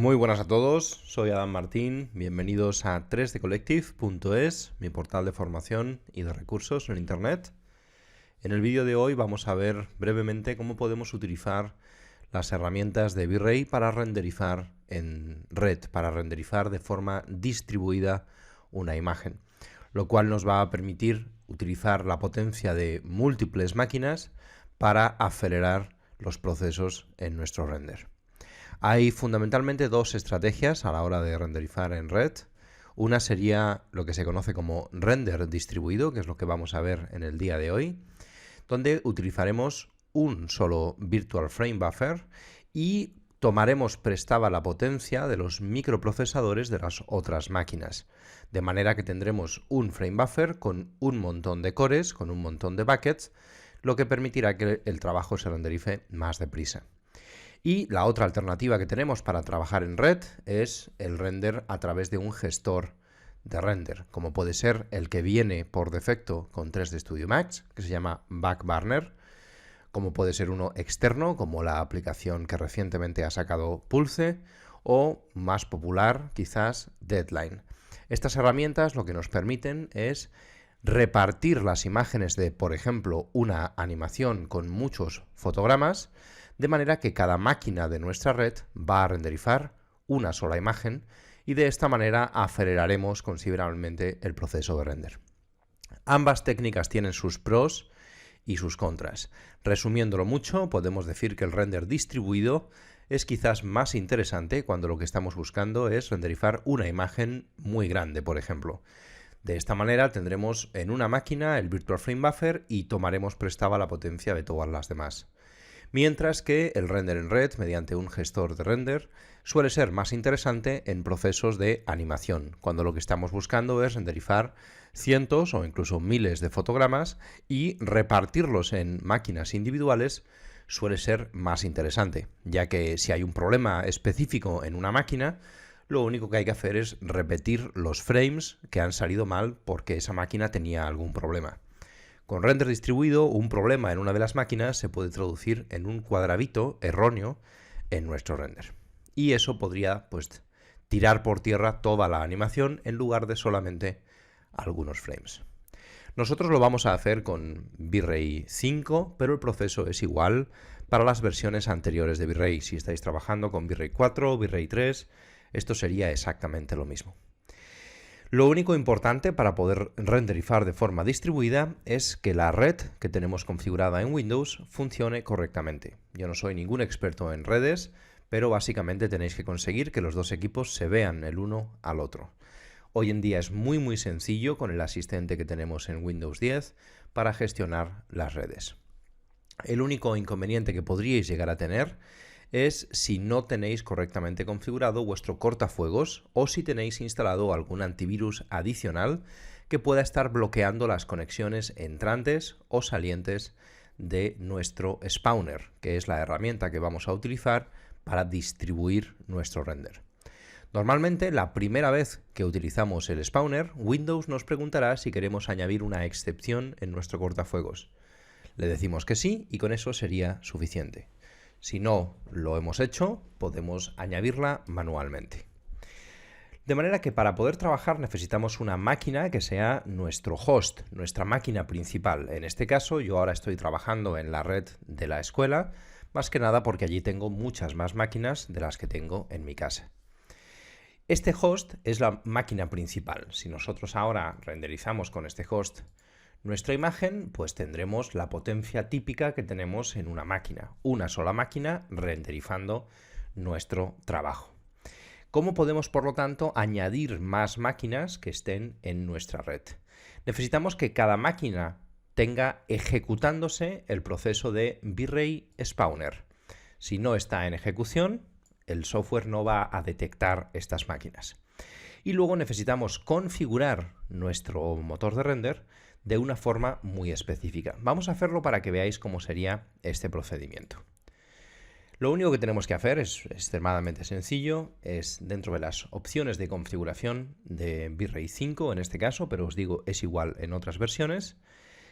Muy buenas a todos, soy Adam Martín, bienvenidos a 3dcollective.es, mi portal de formación y de recursos en Internet. En el vídeo de hoy vamos a ver brevemente cómo podemos utilizar las herramientas de V-Ray para renderizar en red, para renderizar de forma distribuida una imagen, lo cual nos va a permitir utilizar la potencia de múltiples máquinas para acelerar los procesos en nuestro render. Hay fundamentalmente dos estrategias a la hora de renderizar en red. Una sería lo que se conoce como render distribuido, que es lo que vamos a ver en el día de hoy, donde utilizaremos un solo Virtual Frame Buffer y tomaremos prestada la potencia de los microprocesadores de las otras máquinas, de manera que tendremos un frame buffer con un montón de cores, con un montón de buckets, lo que permitirá que el trabajo se renderice más deprisa. Y la otra alternativa que tenemos para trabajar en red es el render a través de un gestor de render, como puede ser el que viene por defecto con 3D Studio Max, que se llama Backburner, como puede ser uno externo, como la aplicación que recientemente ha sacado Pulse, o más popular, quizás, Deadline. Estas herramientas lo que nos permiten es repartir las imágenes de, por ejemplo, una animación con muchos fotogramas, de manera que cada máquina de nuestra red va a renderizar una sola imagen y de esta manera aceleraremos considerablemente el proceso de render. Ambas técnicas tienen sus pros y sus contras. Resumiéndolo mucho, podemos decir que el render distribuido es quizás más interesante cuando lo que estamos buscando es renderizar una imagen muy grande, por ejemplo. De esta manera tendremos en una máquina el Virtual Frame Buffer y tomaremos prestada la potencia de todas las demás. Mientras que el render en red, mediante un gestor de render, suele ser más interesante en procesos de animación, cuando lo que estamos buscando es renderizar cientos o incluso miles de fotogramas y repartirlos en máquinas individuales suele ser más interesante, ya que si hay un problema específico en una máquina, lo único que hay que hacer es repetir los frames que han salido mal porque esa máquina tenía algún problema. Con render distribuido, un problema en una de las máquinas se puede traducir en un cuadradito erróneo en nuestro render. Y eso podría, tirar por tierra toda la animación en lugar de solamente algunos frames. Nosotros lo vamos a hacer con V-Ray 5, pero el proceso es igual para las versiones anteriores de V-Ray. Si estáis trabajando con V-Ray 4 o V-Ray 3, esto sería exactamente lo mismo. Lo único importante para poder renderizar de forma distribuida es que la red que tenemos configurada en Windows funcione correctamente. Yo no soy ningún experto en redes, pero básicamente tenéis que conseguir que los dos equipos se vean el uno al otro. Hoy en día es muy sencillo con el asistente que tenemos en Windows 10 para gestionar las redes. El único inconveniente que podríais llegar a tener es si no tenéis correctamente configurado vuestro cortafuegos o si tenéis instalado algún antivirus adicional que pueda estar bloqueando las conexiones entrantes o salientes de nuestro spawner, que es la herramienta que vamos a utilizar para distribuir nuestro render. Normalmente, la primera vez que utilizamos el spawner, Windows nos preguntará si queremos añadir una excepción en nuestro cortafuegos. Le decimos que sí y con eso sería suficiente. Si no lo hemos hecho, podemos añadirla manualmente. De manera que para poder trabajar necesitamos una máquina que sea nuestro host, nuestra máquina principal. En este caso, yo ahora estoy trabajando en la red de la escuela, más que nada porque allí tengo muchas más máquinas de las que tengo en mi casa. Este host es la máquina principal. Si nosotros ahora renderizamos con este host nuestra imagen, pues tendremos la potencia típica que tenemos en una máquina, una sola máquina renderizando nuestro trabajo. ¿Cómo podemos, por lo tanto, añadir más máquinas que estén en nuestra red? Necesitamos que cada máquina tenga ejecutándose el proceso de V-Ray Spawner. Si no está en ejecución, el software no va a detectar estas máquinas. Y luego necesitamos configurar nuestro motor de render de una forma muy específica. Vamos a hacerlo para que veáis cómo sería este procedimiento. Lo único que tenemos que hacer es extremadamente sencillo, es dentro de las opciones de configuración de V-Ray 5 en este caso, pero os digo es igual en otras versiones.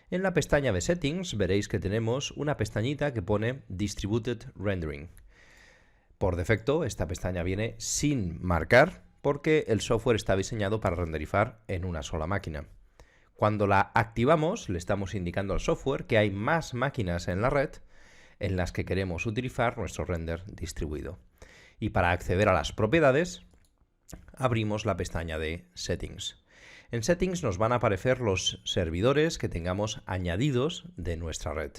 En la pestaña de Settings veréis que tenemos una pestañita que pone Distributed Rendering. Por defecto, esta pestaña viene sin marcar porque el software está diseñado para renderizar en una sola máquina. Cuando la activamos, le estamos indicando al software que hay más máquinas en la red en las que queremos utilizar nuestro render distribuido. Y para acceder a las propiedades, abrimos la pestaña de Settings. En Settings nos van a aparecer los servidores que tengamos añadidos de nuestra red.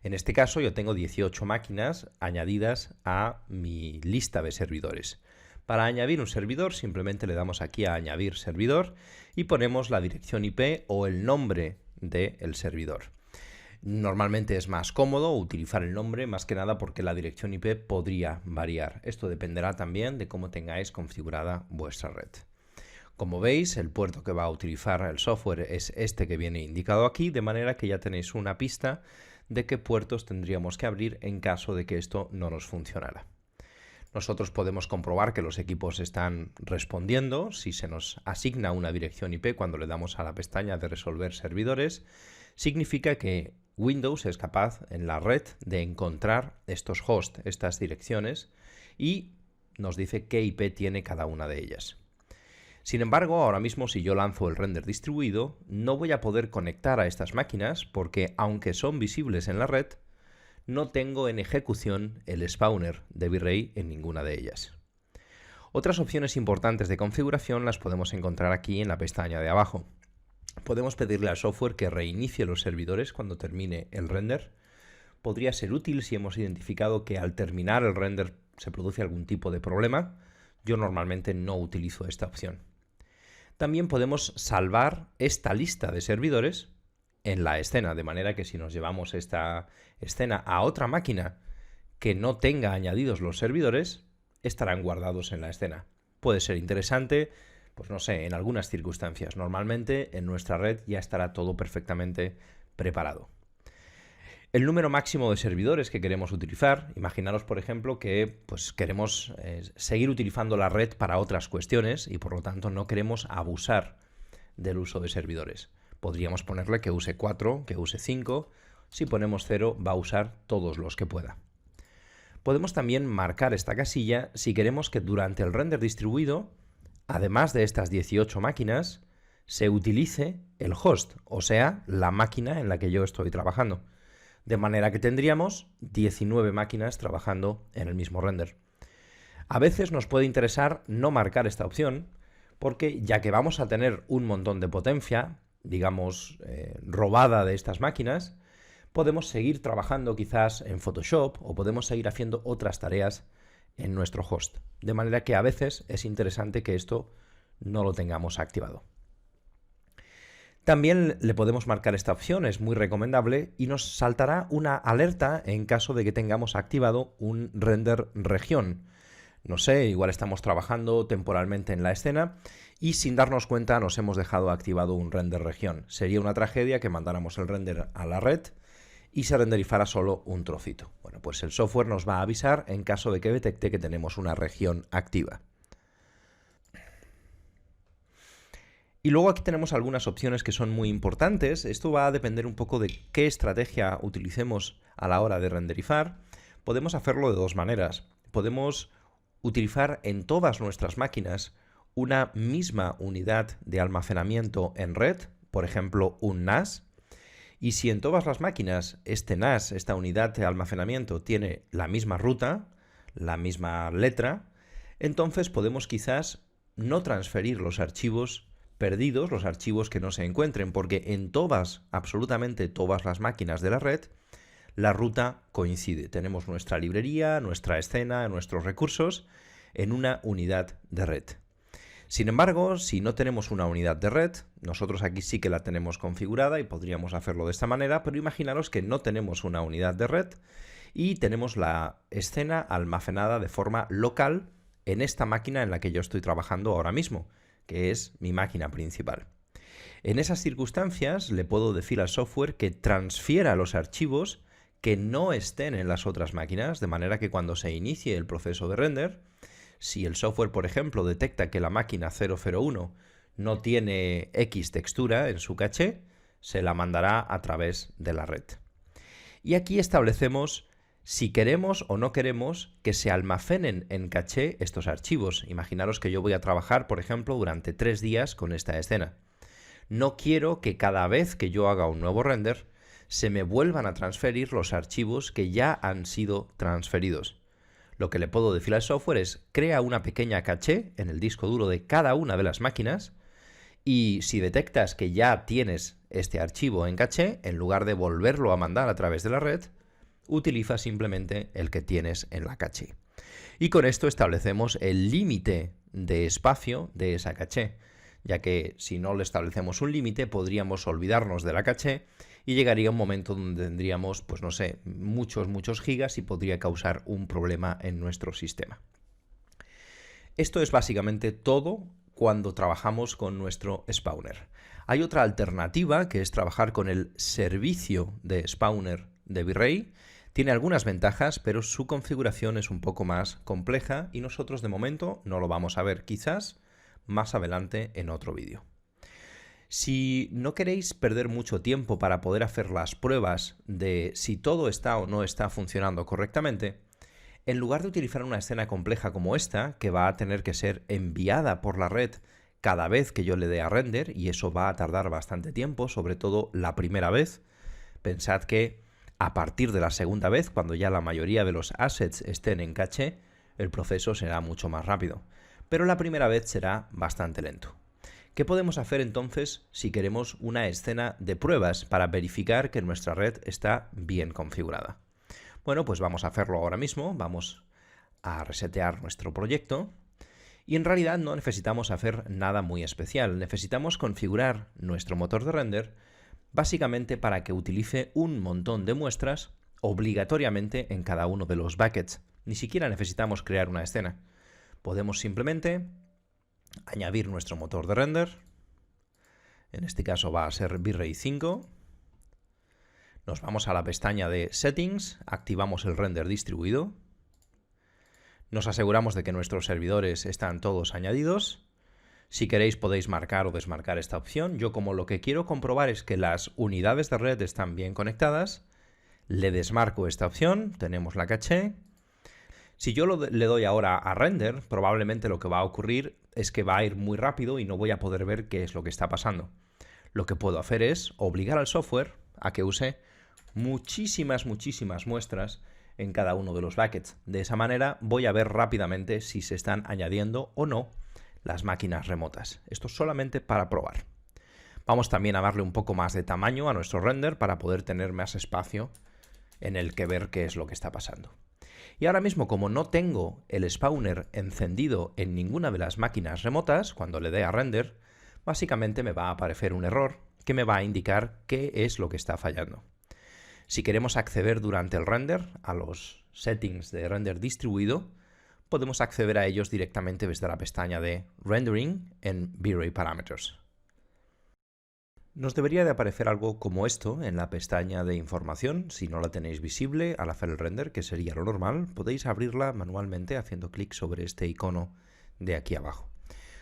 En este caso yo tengo 18 máquinas añadidas a mi lista de servidores. Para añadir un servidor simplemente le damos aquí a Añadir servidor y ponemos la dirección IP o el nombre del servidor. Normalmente es más cómodo utilizar el nombre, más que nada porque la dirección IP podría variar. Esto dependerá también de cómo tengáis configurada vuestra red. Como veis, el puerto que va a utilizar el software es este que viene indicado aquí, de manera que ya tenéis una pista de qué puertos tendríamos que abrir en caso de que esto no nos funcionara. Nosotros podemos comprobar que los equipos están respondiendo si se nos asigna una dirección IP cuando le damos a la pestaña de resolver servidores. Significa que Windows es capaz en la red de encontrar estos hosts, estas direcciones, y nos dice qué IP tiene cada una de ellas. Sin embargo, ahora mismo si yo lanzo el render distribuido, no voy a poder conectar a estas máquinas porque, aunque son visibles en la red, no tengo en ejecución el spawner de V-Ray en ninguna de ellas. Otras opciones importantes de configuración las podemos encontrar aquí en la pestaña de abajo. Podemos pedirle al software que reinicie los servidores cuando termine el render. Podría ser útil si hemos identificado que al terminar el render se produce algún tipo de problema. Yo normalmente no utilizo esta opción. También podemos salvar esta lista de servidores en la escena, de manera que si nos llevamos esta escena a otra máquina que no tenga añadidos los servidores, estarán guardados en la escena. Puede ser interesante, pues no sé, en algunas circunstancias. Normalmente en nuestra red ya estará todo perfectamente preparado. El número máximo de servidores que queremos utilizar, imaginaros por ejemplo que pues, queremos seguir utilizando la red para otras cuestiones y por lo tanto no queremos abusar del uso de servidores. Podríamos ponerle que use 4, que use 5, si ponemos 0 va a usar todos los que pueda. Podemos también marcar esta casilla si queremos que durante el render distribuido, además de estas 18 máquinas, se utilice el host, o sea, la máquina en la que yo estoy trabajando. De manera que tendríamos 19 máquinas trabajando en el mismo render. A veces nos puede interesar no marcar esta opción, porque ya que vamos a tener un montón de potencia, digamos, robada de estas máquinas, podemos seguir trabajando quizás en Photoshop o podemos seguir haciendo otras tareas en nuestro host. De manera que a veces es interesante que esto no lo tengamos activado. También le podemos marcar esta opción, es muy recomendable, y nos saltará una alerta en caso de que tengamos activado un render región. No sé, igual estamos trabajando temporalmente en la escena y sin darnos cuenta nos hemos dejado activado un render región. Sería una tragedia que mandáramos el render a la red y se renderizara solo un trocito. Bueno, pues el software nos va a avisar en caso de que detecte que tenemos una región activa. Y luego aquí tenemos algunas opciones que son muy importantes. Esto va a depender un poco de qué estrategia utilicemos a la hora de renderizar. Podemos hacerlo de dos maneras. Podemos utilizar en todas nuestras máquinas una misma unidad de almacenamiento en red, por ejemplo un NAS, y si en todas las máquinas este NAS, esta unidad de almacenamiento, tiene la misma ruta, la misma letra, entonces podemos quizás no transferir los archivos perdidos, los archivos que no se encuentren, porque en todas, absolutamente todas las máquinas de la red, la ruta coincide. Tenemos nuestra librería, nuestra escena, nuestros recursos en una unidad de red. Sin embargo, si no tenemos una unidad de red, nosotros aquí sí que la tenemos configurada y podríamos hacerlo de esta manera, pero imaginaros que no tenemos una unidad de red y tenemos la escena almacenada de forma local en esta máquina en la que yo estoy trabajando ahora mismo, que es mi máquina principal. En esas circunstancias le puedo decir al software que transfiera los archivos que no estén en las otras máquinas, de manera que cuando se inicie el proceso de render, si el software, por ejemplo, detecta que la máquina 001 no tiene X textura en su caché, se la mandará a través de la red. Y aquí establecemos si queremos o no queremos que se almacenen en caché estos archivos. Imaginaros que yo voy a trabajar, por ejemplo, durante 3 días con esta escena. No quiero que cada vez que yo haga un nuevo render se me vuelvan a transferir los archivos que ya han sido transferidos. Lo que le puedo decir al software es: crea una pequeña caché en el disco duro de cada una de las máquinas, y si detectas que ya tienes este archivo en caché, en lugar de volverlo a mandar a través de la red, utiliza simplemente el que tienes en la caché. Y con esto establecemos el límite de espacio de esa caché, ya que si no le establecemos un límite podríamos olvidarnos de la caché y llegaría un momento donde tendríamos, pues no sé, muchos gigas y podría causar un problema en nuestro sistema. Esto es básicamente todo cuando trabajamos con nuestro spawner. Hay otra alternativa, que es trabajar con el servicio de spawner de V-Ray. Tiene algunas ventajas, pero su configuración es un poco más compleja y nosotros de momento no lo vamos a ver, quizás más adelante en otro vídeo. Si no queréis perder mucho tiempo para poder hacer las pruebas de si todo está o no está funcionando correctamente, en lugar de utilizar una escena compleja como esta, que va a tener que ser enviada por la red cada vez que yo le dé a render, y eso va a tardar bastante tiempo, sobre todo la primera vez, pensad que a partir de la segunda vez, cuando ya la mayoría de los assets estén en caché, el proceso será mucho más rápido. Pero la primera vez será bastante lento. ¿Qué podemos hacer entonces si queremos una escena de pruebas para verificar que nuestra red está bien configurada? Bueno, pues vamos a hacerlo ahora mismo. Vamos a resetear nuestro proyecto. Y en realidad no necesitamos hacer nada muy especial. Necesitamos configurar nuestro motor de render básicamente para que utilice un montón de muestras obligatoriamente en cada uno de los buckets. Ni siquiera necesitamos crear una escena. Podemos simplemente añadir nuestro motor de render. En este caso va a ser V-Ray 5. Nos vamos a la pestaña de Settings, activamos el render distribuido. Nos aseguramos de que nuestros servidores están todos añadidos. Si queréis podéis marcar o desmarcar esta opción. Yo, como lo que quiero comprobar es que las unidades de red están bien conectadas, le desmarco esta opción, tenemos la caché. Si yo le doy ahora a render, probablemente lo que va a ocurrir es que va a ir muy rápido y no voy a poder ver qué es lo que está pasando. Lo que puedo hacer es obligar al software a que use muchísimas muestras en cada uno de los buckets. De esa manera voy a ver rápidamente si se están añadiendo o no las máquinas remotas. Esto es solamente para probar. Vamos también a darle un poco más de tamaño a nuestro render para poder tener más espacio en el que ver qué es lo que está pasando. Y ahora mismo, como no tengo el spawner encendido en ninguna de las máquinas remotas, cuando le dé a render, básicamente me va a aparecer un error que me va a indicar qué es lo que está fallando. Si queremos acceder durante el render a los settings de render distribuido, podemos acceder a ellos directamente desde la pestaña de Rendering en V-Ray Parameters. Nos debería de aparecer algo como esto en la pestaña de información. Si no la tenéis visible al hacer el render, que sería lo normal, podéis abrirla manualmente haciendo clic sobre este icono de aquí abajo.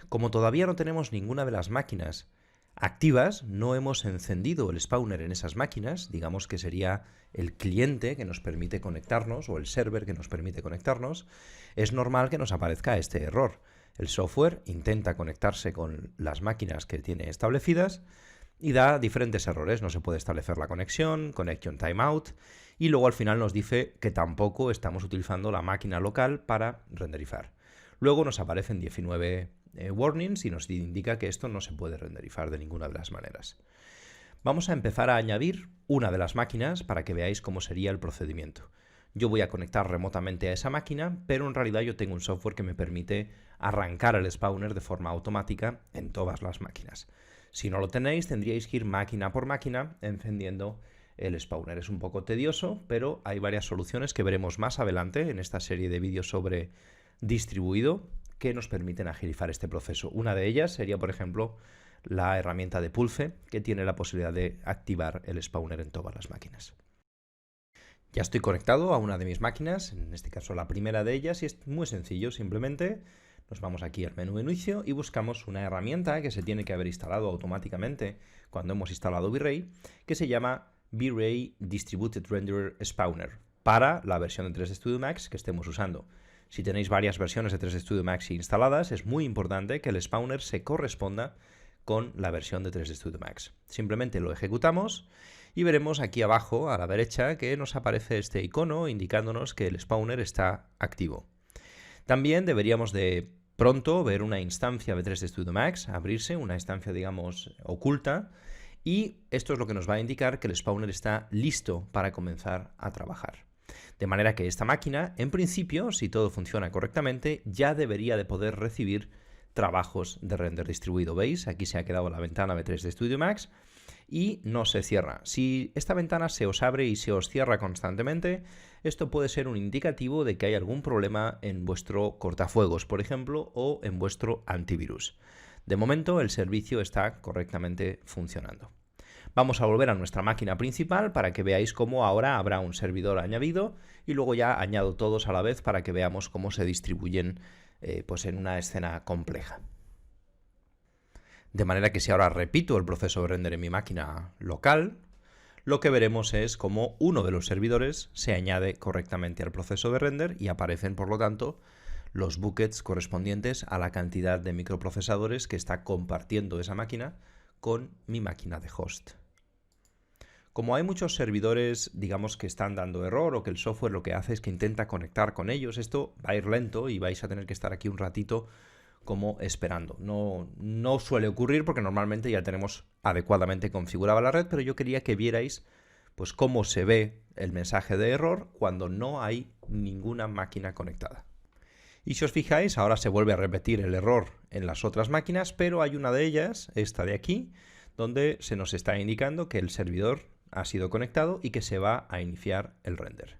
Como todavía no tenemos ninguna de las máquinas activas, no hemos encendido el spawner en esas máquinas, digamos que sería el cliente que nos permite conectarnos o el server que nos permite conectarnos, es normal que nos aparezca este error. El software intenta conectarse con las máquinas que tiene establecidas y da diferentes errores. No se puede establecer la conexión, connection timeout, y luego al final nos dice que tampoco estamos utilizando la máquina local para renderizar. Luego nos aparecen 19 warnings y nos indica que esto no se puede renderizar de ninguna de las maneras. Vamos a empezar a añadir una de las máquinas para que veáis cómo sería el procedimiento. Yo voy a conectar remotamente a esa máquina, pero en realidad yo tengo un software que me permite arrancar el spawner de forma automática en todas las máquinas. Si no lo tenéis, tendríais que ir máquina por máquina encendiendo el spawner. Es un poco tedioso, pero hay varias soluciones que veremos más adelante en esta serie de vídeos sobre distribuido que nos permiten agilizar este proceso. Una de ellas sería, por ejemplo, la herramienta de Pulse, que tiene la posibilidad de activar el spawner en todas las máquinas. Ya estoy conectado a una de mis máquinas, en este caso la primera de ellas, y es muy sencillo. Simplemente nos vamos aquí al menú de inicio y buscamos una herramienta que se tiene que haber instalado automáticamente cuando hemos instalado V-Ray, que se llama V-Ray Distributed Renderer Spawner. para la versión de 3D Studio Max que estemos usando. Si tenéis varias versiones de 3D Studio Max instaladas, es muy importante que el spawner se corresponda con la versión de 3D Studio Max. Simplemente lo ejecutamos y veremos aquí abajo a la derecha que nos aparece este icono indicándonos que el spawner está activo. También deberíamos de pronto ver una instancia de 3D Studio Max, abrirse, una instancia digamos oculta, y esto es lo que nos va a indicar que el spawner está listo para comenzar a trabajar. De manera que esta máquina, en principio, si todo funciona correctamente, ya debería de poder recibir trabajos de render distribuido. ¿Veis? Aquí se ha quedado la ventana de 3D Studio Max y no se cierra. Si esta ventana se os abre y se os cierra constantemente, esto puede ser un indicativo de que hay algún problema en vuestro cortafuegos, por ejemplo, o en vuestro antivirus. De momento, el servicio está correctamente funcionando. Vamos a volver a nuestra máquina principal para que veáis cómo ahora habrá un servidor añadido y luego ya añado todos a la vez para que veamos cómo se distribuyen pues en una escena compleja. De manera que si ahora repito el proceso de render en mi máquina local, lo que veremos es cómo uno de los servidores se añade correctamente al proceso de render y aparecen, por lo tanto, los buckets correspondientes a la cantidad de microprocesadores que está compartiendo esa máquina con mi máquina de host. Como hay muchos servidores, digamos, que están dando error o que el software lo que hace es que intenta conectar con ellos, esto va a ir lento y vais a tener que estar aquí un ratito como esperando. No suele ocurrir porque normalmente ya tenemos adecuadamente configurada la red, pero yo quería que vierais pues cómo se ve el mensaje de error cuando no hay ninguna máquina conectada. Y si os fijáis, ahora se vuelve a repetir el error en las otras máquinas, pero hay una de ellas, esta de aquí, donde se nos está indicando que el servidor ha sido conectado y que se va a iniciar el render.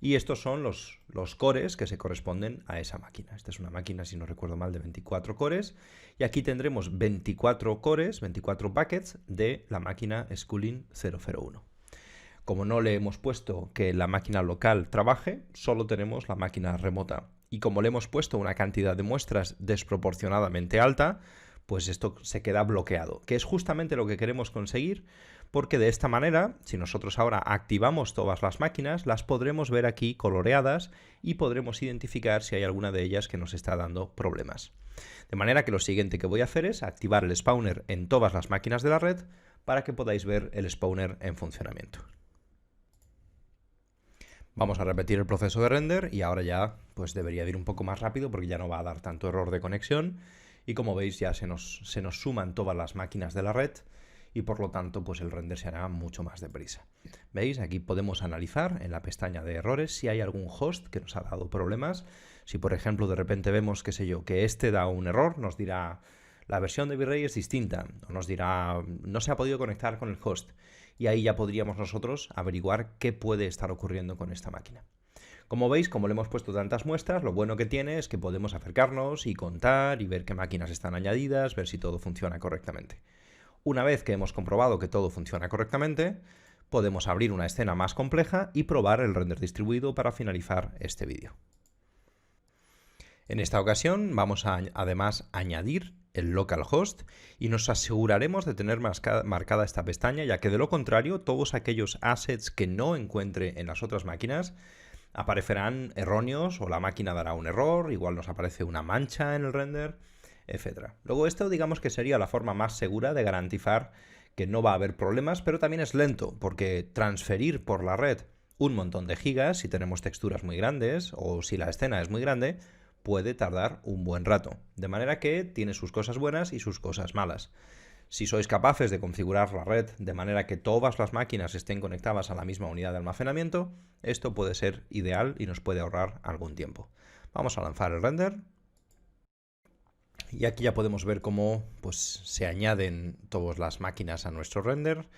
Y estos son los cores que se corresponden a esa máquina. Esta es una máquina, si no recuerdo mal, de 24 cores. Y aquí tendremos 24 cores, 24 buckets de la máquina Schooling 001. Como no le hemos puesto que la máquina local trabaje, solo tenemos la máquina remota. Y como le hemos puesto una cantidad de muestras desproporcionadamente alta, pues esto se queda bloqueado, que es justamente lo que queremos conseguir, porque de esta manera, si nosotros ahora activamos todas las máquinas, las podremos ver aquí coloreadas y podremos identificar si hay alguna de ellas que nos está dando problemas. De manera que lo siguiente que voy a hacer es activar el spawner en todas las máquinas de la red para que podáis ver el spawner en funcionamiento. Vamos a repetir el proceso de render y ahora ya pues debería ir un poco más rápido porque ya no va a dar tanto error de conexión y como veis ya se nos suman todas las máquinas de la red y por lo tanto pues el render se hará mucho más deprisa. ¿Veis? Aquí podemos analizar en la pestaña de errores si hay algún host que nos ha dado problemas. Si por ejemplo de repente vemos, qué sé yo, que este da un error, nos dirá la versión de V-Ray es distinta o nos dirá no se ha podido conectar con el host. Y ahí ya podríamos nosotros averiguar qué puede estar ocurriendo con esta máquina. Como veis, como le hemos puesto tantas muestras, lo bueno que tiene es que podemos acercarnos y contar y ver qué máquinas están añadidas, ver si todo funciona correctamente. Una vez que hemos comprobado que todo funciona correctamente, podemos abrir una escena más compleja y probar el render distribuido para finalizar este vídeo. En esta ocasión vamos a además añadir el localhost y nos aseguraremos de tener marcada esta pestaña, ya que de lo contrario todos aquellos assets que no encuentre en las otras máquinas aparecerán erróneos o la máquina dará un error, igual nos aparece una mancha en el render, etc. Luego esto digamos que sería la forma más segura de garantizar que no va a haber problemas, pero también es lento porque transferir por la red un montón de gigas si tenemos texturas muy grandes o si la escena es muy grande puede tardar un buen rato, de manera que tiene sus cosas buenas y sus cosas malas. Si sois capaces de configurar la red de manera que todas las máquinas estén conectadas a la misma unidad de almacenamiento, esto puede ser ideal y nos puede ahorrar algún tiempo. Vamos a lanzar el render. Y aquí ya podemos ver cómo pues, se añaden todas las máquinas a nuestro render.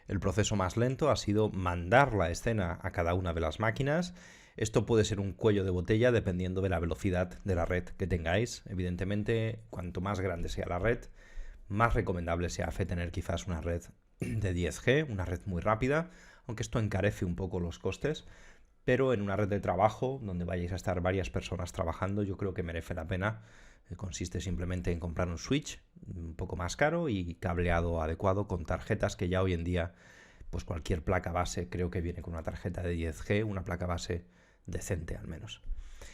El proceso más lento ha sido mandar la escena a cada una de las máquinas. Esto puede ser un cuello de botella dependiendo de la velocidad de la red que tengáis. Evidentemente, cuanto más grande sea la red, más recomendable se hace tener quizás una red de 10G, una red muy rápida, aunque esto encarece un poco los costes, pero en una red de trabajo donde vayáis a estar varias personas trabajando, yo creo que merece la pena. Consiste simplemente en comprar un switch un poco más caro y cableado adecuado con tarjetas que ya hoy en día pues cualquier placa base creo que viene con una tarjeta de 10G, una placa base decente al menos.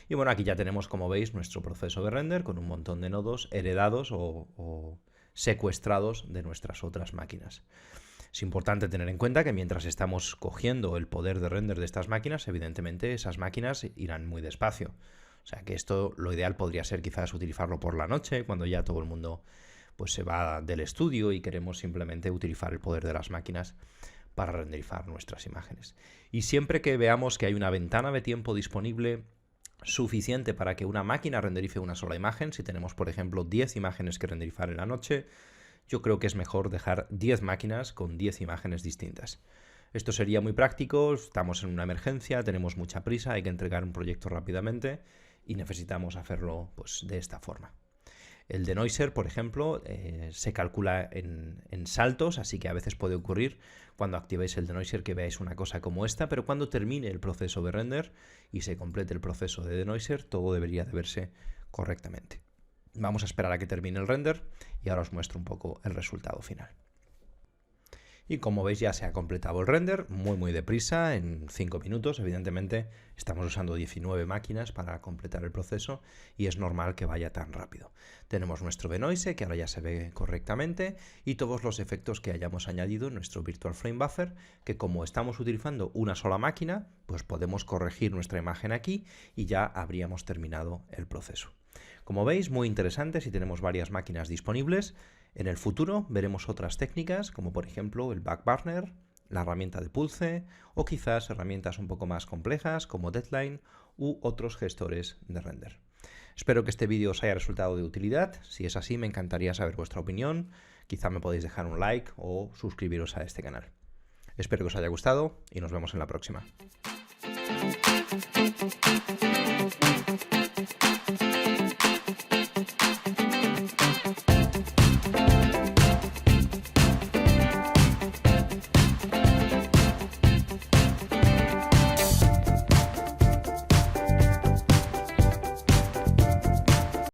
Y bueno, aquí ya tenemos, como veis, nuestro proceso de render con un montón de nodos heredados o secuestrados de nuestras otras máquinas. Es importante tener en cuenta que mientras estamos cogiendo el poder de render de estas máquinas, evidentemente esas máquinas irán muy despacio. O sea que esto, lo ideal podría ser quizás utilizarlo por la noche, cuando ya todo el mundo pues se va del estudio y queremos simplemente utilizar el poder de las máquinas para renderizar nuestras imágenes. Y siempre que veamos que hay una ventana de tiempo disponible suficiente para que una máquina renderice una sola imagen, si tenemos por ejemplo 10 imágenes que renderizar en la noche, yo creo que es mejor dejar 10 máquinas con 10 imágenes distintas. Esto sería muy práctico, estamos en una emergencia, tenemos mucha prisa, hay que entregar un proyecto rápidamente y necesitamos hacerlo pues, de esta forma. El denoiser, por ejemplo, se calcula en saltos, así que a veces puede ocurrir cuando activéis el denoiser que veáis una cosa como esta, pero cuando termine el proceso de render y se complete el proceso de denoiser, todo debería de verse correctamente. Vamos a esperar a que termine el render y ahora os muestro un poco el resultado final. Y como veis ya se ha completado el render muy deprisa, en 5 minutos. Evidentemente estamos usando 19 máquinas para completar el proceso y es normal que vaya tan rápido. Tenemos nuestro denoise que ahora ya se ve correctamente y todos los efectos que hayamos añadido en nuestro Virtual Frame Buffer, que como estamos utilizando una sola máquina, pues podemos corregir nuestra imagen aquí y ya habríamos terminado el proceso. Como veis, muy interesante si tenemos varias máquinas disponibles. En el futuro veremos otras técnicas, como por ejemplo el Backburner, la herramienta de Pulse, o quizás herramientas un poco más complejas como Deadline u otros gestores de render. Espero que este vídeo os haya resultado de utilidad. Si es así, me encantaría saber vuestra opinión. Quizá me podéis dejar un like o suscribiros a este canal. Espero que os haya gustado y nos vemos en la próxima.